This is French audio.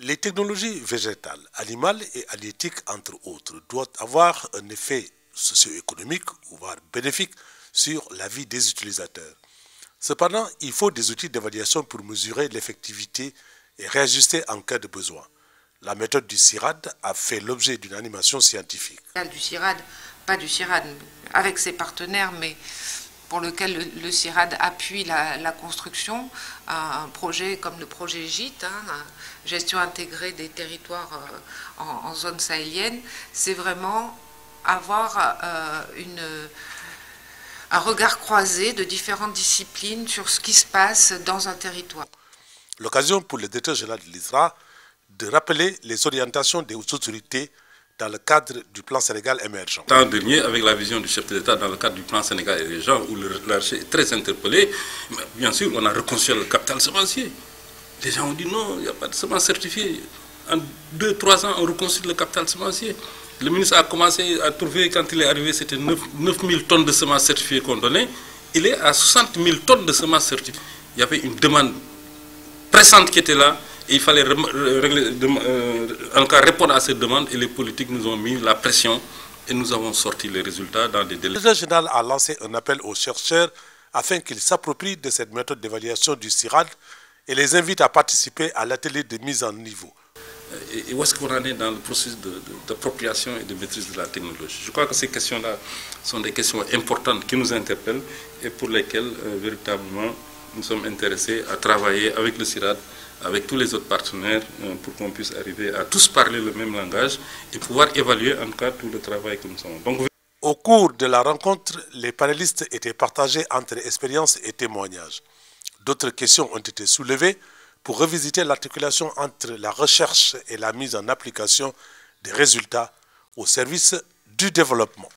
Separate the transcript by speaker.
Speaker 1: Les technologies végétales, animales et halieutiques, entre autres, doivent avoir un effet socio-économique, voire bénéfique, sur la vie des utilisateurs. Cependant, il faut des outils d'évaluation pour mesurer l'effectivité et réajuster en cas de besoin. La méthode du CIRAD a fait l'objet d'une animation scientifique.
Speaker 2: Du CIRAD, pas du CIRAD, avec ses partenaires, mais pour lequel le CIRAD appuie la construction, un projet comme le projet GITE, gestion intégrée des territoires en zone sahélienne, c'est vraiment avoir un regard croisé de différentes disciplines sur ce qui se passe dans un territoire.
Speaker 1: L'occasion pour le directeur général de l'ISRA de rappeler les orientations des autorités dans le cadre du plan Sénégal émergent.
Speaker 3: L'an dernier, avec la vision du chef de l'État dans le cadre du plan Sénégal émergent, où le RHC est très interpellé, bien sûr, on a reconstruit le capital semencier. Les gens ont dit non, il n'y a pas de semences certifiées. En 2-3 ans, on reconstruit le capital semencier. Le ministre a commencé à trouver, quand il est arrivé, c'était 9 000 tonnes de semences certifiées qu'on donnait. Il est à 60 000 tonnes de semences certifiées. Il y avait une demande pressante qui était là. Et il fallait en cas répondre à cette demande et les politiques nous ont mis la pression et nous avons sorti les résultats dans des délais.
Speaker 1: Le directeur général a lancé un appel aux chercheurs afin qu'ils s'approprient de cette méthode d'évaluation du CIRAD et les invite à participer à l'atelier de mise en niveau.
Speaker 3: Et où est-ce qu'on en est dans le processus d'appropriation et de maîtrise de la technologie? Je crois que ces questions-là sont des questions importantes qui nous interpellent et pour lesquelles véritablement nous sommes intéressés à travailler avec le CIRAD, avec tous les autres partenaires, pour qu'on puisse arriver à tous parler le même langage et pouvoir évaluer en tout cas tout le travail que nous faisons. Donc,
Speaker 1: au cours de la rencontre, les panélistes étaient partagés entre expériences et témoignages. D'autres questions ont été soulevées pour revisiter l'articulation entre la recherche et la mise en application des résultats au service du développement.